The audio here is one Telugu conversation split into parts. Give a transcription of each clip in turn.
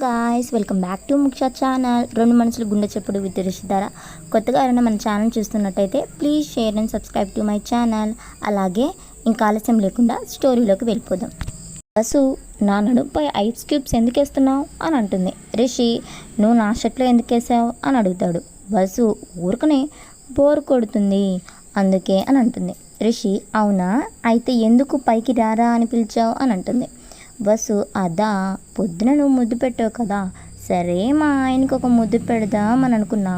Guys, welcome back to Muksha channel. రెండు మనసులు గుండె చెప్పుడు విత్ రిషిధార. కొత్తగా ఎవరైనా మన ఛానల్ చూస్తున్నట్టయితే please share and subscribe to my channel. అలాగే ఇంకా ఆలస్యం లేకుండా స్టోరీలోకి వెళ్ళిపోదాం. వసు, నా నడుంపై ఐస్ క్యూబ్స్ ఎందుకు వేస్తున్నావు అని అంటుంది. రిషి, నువ్వు నా షర్ట్లో ఎందుకు వేసావు అని అడుగుతాడు. వసు ఊరుకనే బోర్ కొడుతుంది అందుకే అని అంటుంది. రిషి, అవునా, అయితే ఎందుకు పైకి రారా అని పిలిచావు అని అంటుంది. వసు, అదా, పొద్దున నువ్వు ముద్దు పెట్టావు కదా, సరే మా ఆయనకి ఒక ముద్దు పెడదామని అనుకున్నా,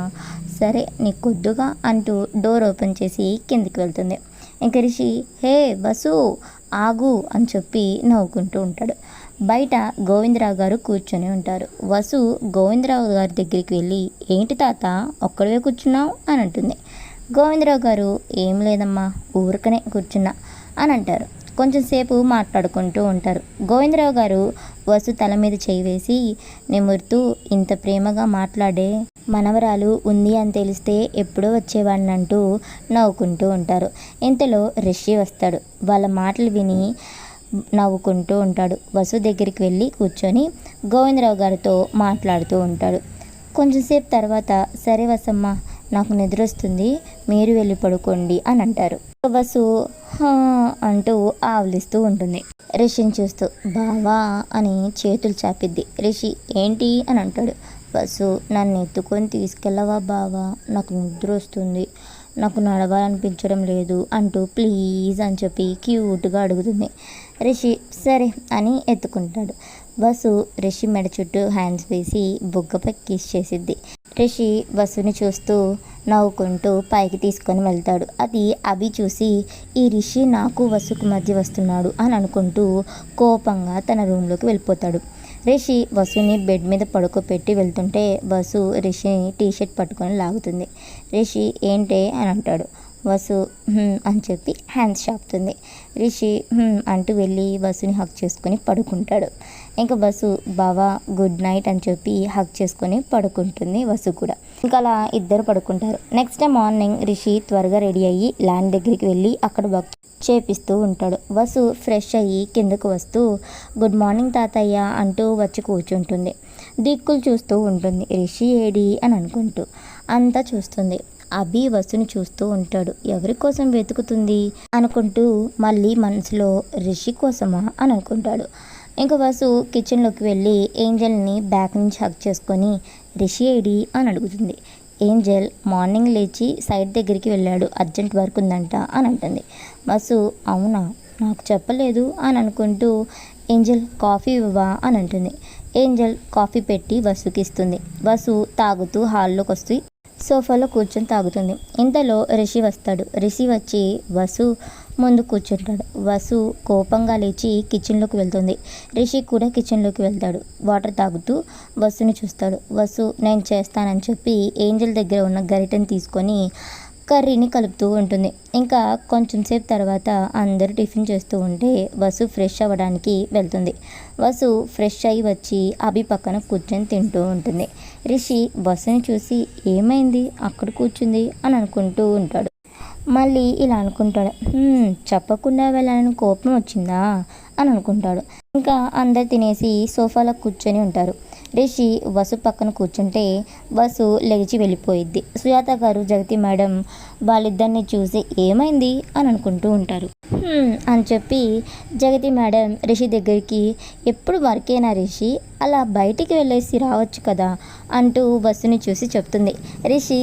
సరే నీకు కొద్దుగా అంటూ డోర్ ఓపెన్ చేసి కిందికి వెళ్తుంది. ఇంక రిషి, హే వసు ఆగు అని చెప్పి నవ్వుకుంటూ ఉంటాడు. బయట గోవిందరావు గారు కూర్చొని ఉంటారు. వసు గోవిందరావు గారి దగ్గరికి వెళ్ళి, ఏంటి తాత ఒక్కడివే కూర్చున్నావు అని అంటుంది. గోవిందరావు గారు, ఏం లేదమ్మా, ఊరికనే కూర్చున్నా అని అంటారు. కొంచెం సేపు మాట్లాడుకుంటూ ఉంటారు. గోవిందరావు గారు వసు తల మీద చేయి వేసి నిమురుతూ, ఇంత ప్రేమగా మాట్లాడే మనవరాలు ఉంది అని తెలిస్తే ఎప్పుడో వచ్చేవాడిని అంటూ నవ్వుకుంటూ ఉంటారు. ఇంతలో రిషి వస్తాడు. వాళ్ళ మాటలు విని నవ్వుకుంటూ ఉంటాడు. వసు దగ్గరికి వెళ్ళి కూర్చొని గోవిందరావు గారితో మాట్లాడుతూ ఉంటాడు. కొంచెంసేపు తర్వాత, సరే వసమ్మ, నాకు నిద్ర వస్తుంది, మీరు వెళ్ళి పడుకోండి అని అంటారు. వసు అంటూ ఆవులిస్తూ ఉంటుంది. రిషిని చూస్తూ, బావా అని చేతులు చాపిద్ది. రిషి, ఏంటి అని అంటాడు. వసు, నన్ను ఎత్తుకొని తీసుకెళ్ళవా బావా, నాకు నిద్ర వస్తుంది, నాకు నడవాలనిపించడం లేదు అంటూ ప్లీజ్ అని చెప్పి క్యూట్గా అడుగుతుంది. రిషి సరే అని ఎత్తుకుంటాడు. వసు రిషి మెడ చుట్టూ హ్యాండ్స్ వేసి బుగ్గపై కిస్ చేసిద్ది. రిషి వసుని చూస్తూ నవ్వుకుంటూ పైకి తీసుకొని వెళ్తాడు. అది అభి చూసి, ఈ రిషి నాకు వసుకు మధ్య వస్తున్నాడు అని అనుకుంటూ కోపంగా తన రూమ్లోకి వెళ్ళిపోతాడు. రిషి వసుని బెడ్ మీద పడుకోపెట్టి వెళ్తుంటే వసు రిషిని టీషర్ట్ పట్టుకొని లాగుతుంది. రిషి, ఏంటే అని అంటాడు. వసు అని చెప్పి హ్యాండ్స్ చాపుతుంది. రిషి అంటూ వెళ్ళి వసుని హక్ చేసుకొని పడుకుంటాడు. ఇంకా వసు, బావా గుడ్ నైట్ అని చెప్పి హక్ చేసుకొని పడుకుంటుంది వసు కూడా. ఇంకా అలా ఇద్దరు పడుకుంటారు. నెక్స్ట్ డే మార్నింగ్ రిషి త్వరగా రెడీ అయ్యి ల్యాండ్ దగ్గరికి వెళ్ళి అక్కడ వర్క్ చేపిస్తూ ఉంటాడు. వసు ఫ్రెష్ అయ్యి కిందకు వస్తూ, గుడ్ మార్నింగ్ తాతయ్య అంటూ వచ్చి కూర్చుంటుంది. దిక్కులు చూస్తూ ఉంటుంది. రిషి ఏడి అని అనుకుంటూ అంతా చూస్తుంది. అభి వసుని చూస్తూ ఉంటాడు. ఎవరి కోసం వెతుకుతుంది అనుకుంటూ మళ్ళీ మనసులో రిషి కోసమా అని అనుకుంటాడు. ఇంకా వసు కిచెన్లోకి వెళ్ళి ఏంజల్ని బ్యాక్ నుంచి హక్ చేసుకొని, రిషి ఏడి అని అడుగుతుంది. ఏంజల్ మార్నింగ్ లేచి సైట్ దగ్గరికి వెళ్ళాడు, అర్జెంట్ వర్క్ ఉందంట అని అంటుంది. వసు, అవునా, నాకు చెప్పలేదు అని అనుకుంటూ, ఏంజల్ కాఫీ ఇవ్వవా అని అంటుంది. ఏంజల్ కాఫీ పెట్టి వసుకి ఇస్తుంది. వసు తాగుతూ హాల్లోకి వస్తూ సోఫాలో కూర్చొని తాగుతుంది. ఇంతలో రిషి వస్తాడు. రిషి వచ్చి వసు ముందు కూర్చుంటాడు. వసు కోపంగా లేచి కిచెన్లోకి వెళ్తుంది. రిషి కూడా కిచెన్లోకి వెళ్తాడు. వాటర్ తాగుతూ వసుని చూస్తాడు. వసు, నేను చేస్తానని చెప్పి ఏంజల్ దగ్గర ఉన్న గరిటెని తీసుకొని కర్రీని కలుపుతూ ఉంటుంది. ఇంకా కొంచెం సేపు తర్వాత అందరూ టిఫిన్ చేస్తూ ఉంటే వసు ఫ్రెష్ అవ్వడానికి వెళ్తుంది. వసు ఫ్రెష్ అయ్యి వచ్చి అభి పక్కన కూర్చొని తింటూ ఉంటుంది. రిషి వసుని చూసి, ఏమైంది అక్కడ కూర్చుంది అని అనుకుంటూ ఉంటాడు. మళ్ళీ ఇలా అనుకుంటాడు, చెప్పకుండా వెళ్ళాలని కోపం వచ్చిందా అని అనుకుంటాడు. ఇంకా అందరు తినేసి సోఫాలో కూర్చొని ఉంటారు. రిషి వసు పక్కన కూర్చుంటే వసు లేచి వెళ్ళిపోయిద్ది. సుజాత గారు జగతి మేడం వాళ్ళిద్దరిని చూసి, ఏమైంది అని అనుకుంటూ ఉంటారు. అని చెప్పి జగతి మేడం రిషి దగ్గరికి, ఎప్పుడు వర్కేనా రిషి, అలా బయటికి వెళ్ళేసి రావచ్చు కదా అంటూ వసుని చూసి చెప్తుంది. రిషి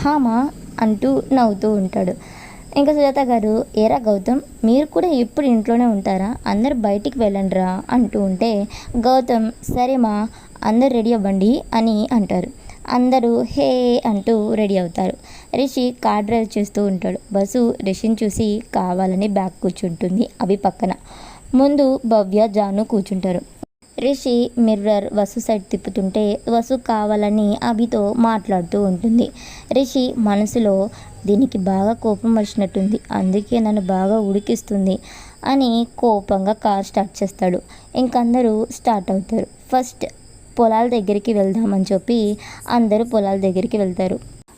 హామా అంటూ నవ్వుతూ ఉంటాడు. ఇంకా సుజాత గారు, ఏరా గౌతమ్, మీరు కూడా ఎప్పుడు ఇంట్లోనే ఉంటారా, అందరు బయటికి వెళ్ళండిరా అంటూ ఉంటే గౌతమ్, సరేమా అందరు రెడీ అవ్వండి అని అంటారు. అందరూ హే అంటూ రెడీ అవుతారు. రిషి కార్ డ్రైవ్ చేస్తూ ఉంటాడు. బస్సు రిషిని చూసి కావాలని బ్యాక్ కూర్చుంటుంది. అవి పక్కన ముందు భవ్య జాను కూర్చుంటారు. రిషి మిర్రర్ వసు సైడ్ తిప్పుతుంటే వసు కావాలని అభితో మాట్లాడుతూ ఉంటుంది. రిషి మనసులో, దీనికి బాగా కోపం వచ్చినట్టుంది, అందుకే నన్ను బాగా ఉడికిస్తుంది అని కోపంగా కార్ స్టార్ట్ చేస్తాడు. ఇంకందరూ స్టార్ట్ అవుతారు. ఫస్ట్ పొలాల దగ్గరికి వెళ్దామని చెప్పి అందరూ పొలాల దగ్గరికి వెళ్తారు.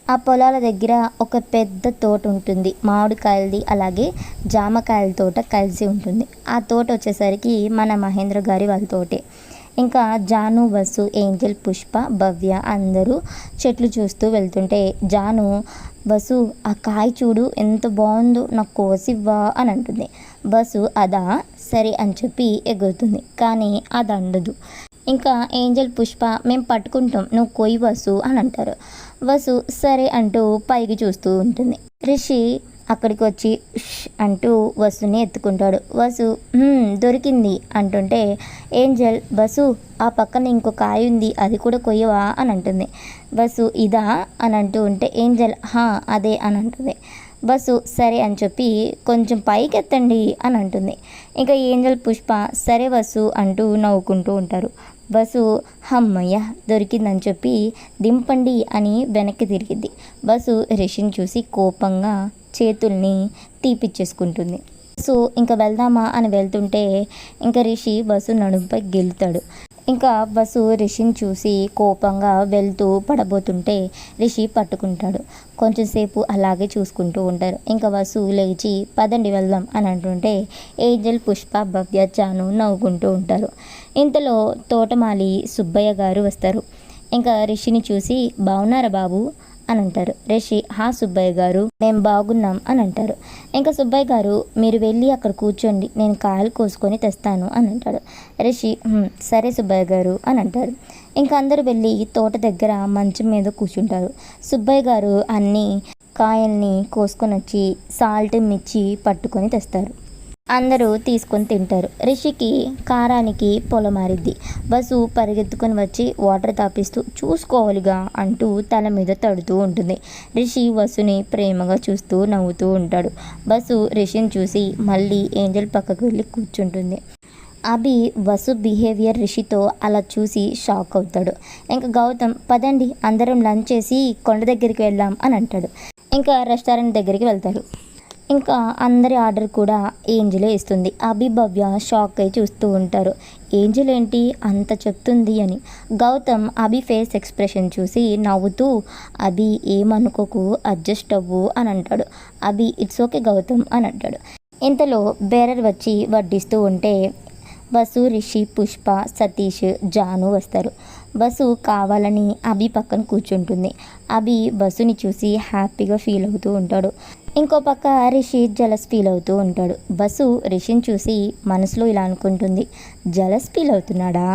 ఆ పొలాల దగ్గర ఒక పెద్ద తోట ఉంటుంది, మామిడికాయలది అలాగే జామకాయల తోట కలిసి ఉంటుంది. ఆ తోట వచ్చేసరికి మన మహేంద్ర గారి వాళ్ళ తోటే. ఇంకా జాను, వసు, ఏంజల్, పుష్ప, భవ్య అందరూ చెట్లు చూస్తూ వెళ్తుంటే జాను, వసు ఆ కాయ చూడు ఎంత బాగుందో, నాకు కోసివ్వా అని అంటుంది. వసు అదా సరే అని చెప్పి ఎగురుతుంది, కానీ అది అందదు. ఇంకా ఏంజల్, పుష్ప మేము పట్టుకుంటాం, నువ్వు కొయ్యి వసు అని అంటారు. వసు సరే అంటూ పైకి చూస్తూ ఉంటుంది. రిషి అక్కడికి వచ్చి "ఉష్" అంటూ వసుని ఎత్తుకుంటాడు. వసు దొరికింది అంటుంటే ఏంజల్, వసు ఆ పక్కన ఇంకో కాయ ఉంది, అది కూడా కొయ్యవా అని అంటుంది. వసు ఇదా అని అంటూ ఉంటే ఏంజల్ హా అదే అని అంటుంది. వసు సరే అని చెప్పి కొంచెం పైకి ఎత్తండి అని అంటుంది. ఇంకా ఏంజల్, పుష్ప సరే వసు అంటూ నవ్వుకుంటూ ఉంటారు. బస్సు హమ్మయ్య దొరికిందని చెప్పి దింపండి అని వెనక్కి తిరిగిద్ది. బస్సు రిషిని చూసి కోపంగా చేతుల్ని తీపిచ్చేసుకుంటుంది. బస్సు ఇంకా వెళ్దామా అని వెళ్తుంటే ఇంకా రిషి బస్సు నడుంపై గెలుతాడు. ఇంకా బస్సు రిషిని చూసి కోపంగా వెళ్తూ పడబోతుంటే రిషి పట్టుకుంటాడు. కొంచెంసేపు అలాగే చూసుకుంటూ ఉంటారు. ఇంకా బస్సు లేచి పదండి వెళ్దాం అని అంటుంటే ఏంజల్, పుష్ప, భవ్య, జాను నవ్వుకుంటూ ఉంటారు. ఇంతలో తోటమాలి సుబ్బయ్య గారు వస్తారు. ఇంకా రిషిని చూసి బాగున్నారా బాబు అని అంటారు. రిషి హా సుబ్బయ్య గారు మేము బాగున్నాం అని అంటారు. ఇంకా సుబ్బయ్య గారు మీరు వెళ్ళి అక్కడ కూర్చోండి, నేను కాయలు కోసుకొని తెస్తాను అని అంటాడు. రిషి సరే సుబ్బయ్య గారు అని అంటారు. ఇంకా అందరూ వెళ్ళి తోట దగ్గర మంచం మీద కూర్చుంటారు. సుబ్బయ్య గారు అన్ని కాయల్ని కోసుకొని వచ్చి సాల్ట్, మిర్చి పట్టుకొని తెస్తారు. అందరూ తీసుకొని తింటారు. రిషికి కారానికి పొలమారిద్ది. బస్సు పరిగెత్తుకొని వచ్చి వాటర్ తాపిస్తూ చూసుకోవాలిగా అంటూ తల మీద తడుతూ ఉంటుంది. రిషి వసుని ప్రేమగా చూస్తూ నవ్వుతూ ఉంటాడు. బస్సు రిషిని చూసి మళ్ళీ ఏంజల్ పక్కకు వెళ్ళి కూర్చుంటుంది. అభి వసు బిహేవియర్ రిషితో అలా చూసి షాక్ అవుతాడు. ఇంకా గౌతమ్ పదండి అందరం లంచ్ చేసి కొండ దగ్గరికి వెళ్దాం అని అంటాడు. ఇంకా రెస్టారెంట్ దగ్గరికి వెళ్తారు. ఇంకా అందరి ఆర్డర్ కూడా ఏంజలే ఇస్తుంది. అభి, భవ్య షాక్ అయి చూస్తూ ఉంటారు. ఏంజల్ ఏంటి అంత చెప్తుంది అని. గౌతమ్ అభి ఫేస్ ఎక్స్ప్రెషన్ చూసి నవ్వుతూ అభి ఏమనుకోకు అడ్జస్ట్ అవ్వు అని అంటాడు. అభి ఇట్స్ ఓకే గౌతమ్ అని అంటాడు. ఇంతలో బేరర్ వచ్చి వడ్డిస్తూ ఉంటే వసు, రిషి, పుష్ప, సతీష్, జాను వస్తారు. బస్సు కావాలని అభి పక్కన కూర్చుంటుంది. అభి బస్సుని చూసి హ్యాపీగా ఫీల్ అవుతూ ఉంటాడు. ఇంకో పక్క రిషి జలస్ ఫీల్ అవుతూ ఉంటాడు. బస్సు రిషిని చూసి మనసులో ఇలా అనుకుంటుంది, జలస్ ఫీల్ అవుతున్నాడా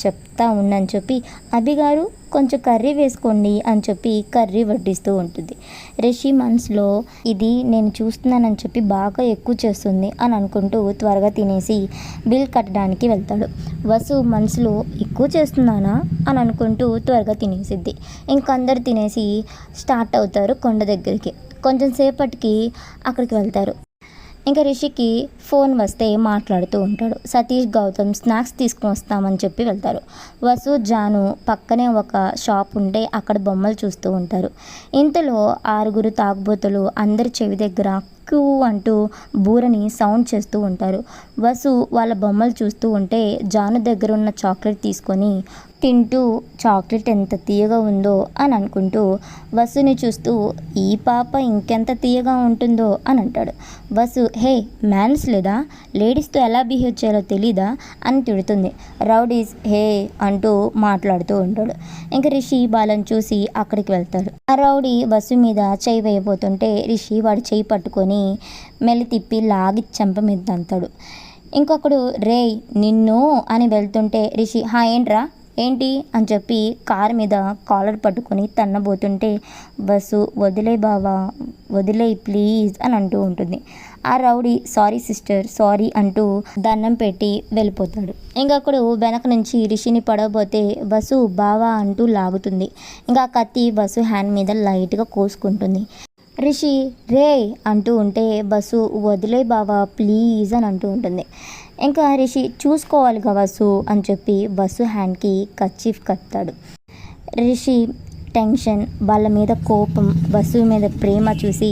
చెప్తా ఉండని చెప్పి అభి గారు కొంచెం కర్రీ వేసుకోండి అని చెప్పి కర్రీ వడ్డిస్తూ ఉంటుంది. రిషి మనసులో ఇది నేను చూస్తున్నానని చెప్పి బాగా ఎక్కువ చేస్తుంది అని అనుకుంటూ త్వరగా తినేసి బిల్ కట్టడానికి వెళ్తాడు. వసు మనసులో ఎక్కువ చేస్తున్నానా అని అనుకుంటూ త్వరగా తినేసిద్ది. ఇంకందరు తినేసి స్టార్ట్ అవుతారు కొండ దగ్గరికి. కొంచెం సేపటికి అక్కడికి వెళ్తారు. ఇంకా రిషికి ఫోన్ వస్తే మాట్లాడుతూ ఉంటాడు. సతీష్, గౌతమ్ స్నాక్స్ తీసుకుని వస్తామని చెప్పి వెళ్తారు. వసు, జాను పక్కనే ఒక షాప్ ఉంటే అక్కడ బొమ్మలు చూస్తూ ఉంటారు. ఇంతలో 6 తాగుబోతులు అందరి చెవి దగ్గర క్యూ అంటూ బూరని సౌండ్ చేస్తూ ఉంటారు. వసు వాళ్ళ బొమ్మలు చూస్తూ ఉంటే జాను దగ్గర ఉన్న చాక్లెట్ తీసుకొని తింటూ చాక్లెట్ ఎంత తీయగా ఉందో అని అనుకుంటూ వసుని చూస్తూ ఈ పాప ఇంకెంత తీయగా ఉంటుందో అని అంటాడు. వసు హే మ్యాన్స్ లేదా, లేడీస్తో ఎలా బిహేవ్ చేయాలో తెలీదా అని తిడుతుంది. రౌడీస్ హే అంటూ మాట్లాడుతూ ఉంటాడు. ఇంకా రిషి బాలను చూసి అక్కడికి వెళ్తాడు. ఆ రౌడీ వసు మీద చేయి వేయబోతుంటే రిషి వాడి చేయి పట్టుకొని మెల్లి తిప్పి లాగి చెంప మీద తంతాడు. ఇంకొకడు రే నిన్ను అని వెళ్తుంటే రిషి హా ఏంట్రా ఏంటి అని చెప్పి కారు మీద కాలర్ పట్టుకొని తన్నబోతుంటే బస్సు వదిలే బావా వదిలే ప్లీజ్ అని అంటూ ఉంటుంది. ఆ రౌడీ సారీ సిస్టర్ సారీ అంటూ దండం పెట్టి వెళ్ళిపోతాడు. ఇంకప్పుడు వెనక నుంచి రిషిని పడబోతే బస్సు బావా అంటూ లాగుతుంది. ఇంకా కత్తి బస్సు హ్యాండ్ మీద లైట్గా కోసుకుంటుంది. రిషి రే అంటూ ఉంటే బస్సు వదిలే బావా ప్లీజ్ అని అంటూ ఉంటుంది. ఇంకా రిషి చూసుకోవాలిగా వసు అని చెప్పి బస్సు హ్యాండ్కి కర్చీఫ్ కట్టాడు. రిషి టెన్షన్, వాళ్ళ మీద కోపం, బస్సు మీద ప్రేమ చూసి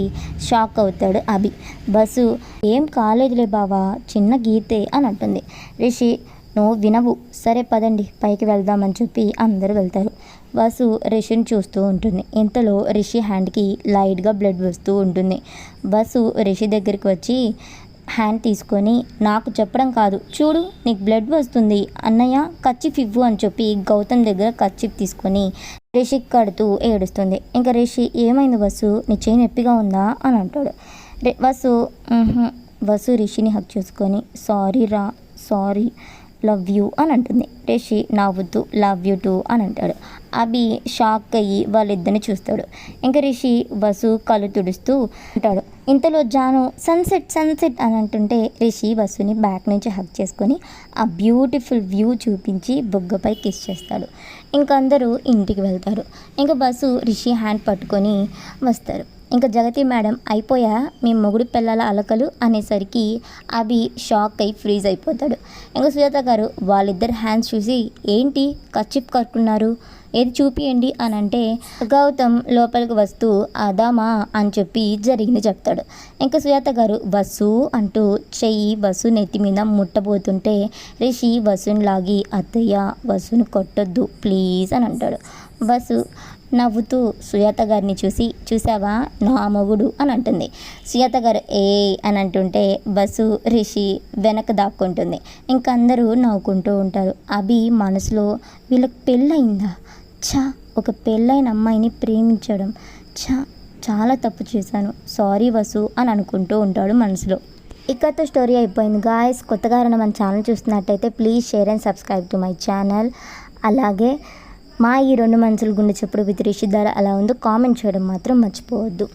షాక్ అవుతాడు అభి. బస్సు ఏం కాలేదులే బావా చిన్న గీతే అని అంటుంది. రిషి నువ్వు వినవు సరే పదండి పైకి వెళ్దామని చెప్పి అందరూ వెళ్తారు. వసు రిషిని చూస్తూ ఉంటుంది. ఇంతలో రిషి హ్యాండ్కి లైట్గా బ్లడ్ వస్తూ ఉంటుంది. బస్సు రిషి దగ్గరికి వచ్చి హ్యాండ్ తీసుకొని నాకు చెప్పడం కాదు, చూడు నీకు బ్లడ్ వస్తుంది అన్నయ్య, కర్చీఫ్ ఇవ్వు అని చెప్పి గౌతమ్ దగ్గర కర్చీఫ్ తీసుకొని రిషికి కడుతూ ఏడుస్తుంది. ఇంకా రిషి ఏమైంది వసు, నీ చేయి నొప్పిగా ఉందా అని అంటాడు. వసు రిషిని హక్ చేసుకొని సారీ రా, సారీ, లవ్ యూ అని అంటుంది. రిషి నవ్వుతూ లవ్ యూ టూ అని అంటాడు. అభి షాక్ అయ్యి వాళ్ళిద్దరిని చూస్తాడు. ఇంకా రిషి వసు కళ్ళు తుడుస్తూ ఉంటాడు. ఇంతలో జాను సన్సెట్ సన్సెట్ అని అంటుంటే రిషి వసుని బ్యాక్ నుంచి హక్ చేసుకొని ఆ బ్యూటిఫుల్ వ్యూ చూపించి బొగ్గపై కిస్ చేస్తాడు. ఇంకా అందరూ ఇంటికి వెళ్తారు. ఇంకా వసు రిషి హ్యాండ్ పట్టుకొని వస్తారు. ఇంకా జగతి మేడం అయిపోయా మీ మొగుడు పిల్లల అలకలు అనేసరికి అవి షాక్ అయి ఫ్రీజ్ అయిపోతాడు. ఇంకా సుజాత గారు వాళ్ళిద్దరు హ్యాండ్స్ చూసి ఏంటి కర్చీఫ్ కట్టుకున్నారు, ఏది చూపియండి అని అంటే గౌతమ్ లోపలికి వస్తూ అదామా అని చెప్పి జరిగింది చెప్తాడు. ఇంకా సుజాత గారు వసు అంటూ చెయ్యి వసు నెత్తి మీద ముట్టబోతుంటే రిషి వసుని లాగి అత్తయ్య వసుని కొట్టొద్దు ప్లీజ్ అని అంటాడు. వసు నవ్వుతూ సుజాత గారిని చూసి చూసావా నా మొగుడు అని అంటుంది. సుజాత గారు ఏ అని అంటుంటే బస్సు రిషి వెనక దాక్కుంటుంది. ఇంకా అందరూ నవ్వుకుంటూ ఉంటారు. అభి మనసులో వీళ్ళకి పెళ్ళయిందా, ఛా ఒక పెళ్ళైన అమ్మాయిని ప్రేమించడం, ఛా చాలా తప్పు చేశాను, సారీ వసు అని అనుకుంటూ ఉంటాడు మనసులో. ఇక్కడతో స్టోరీ అయిపోయింది గాయస్. కొత్తగా మన ఛానల్ చూస్తున్నట్టయితే please share and subscribe to my channel. అలాగే మా ఈ 2 మనసుల గుండె చప్పుడు విత్ రిషి ధార ఎలా ఉందో కామెంట్ చేయడం మాత్రం మర్చిపోవద్దు.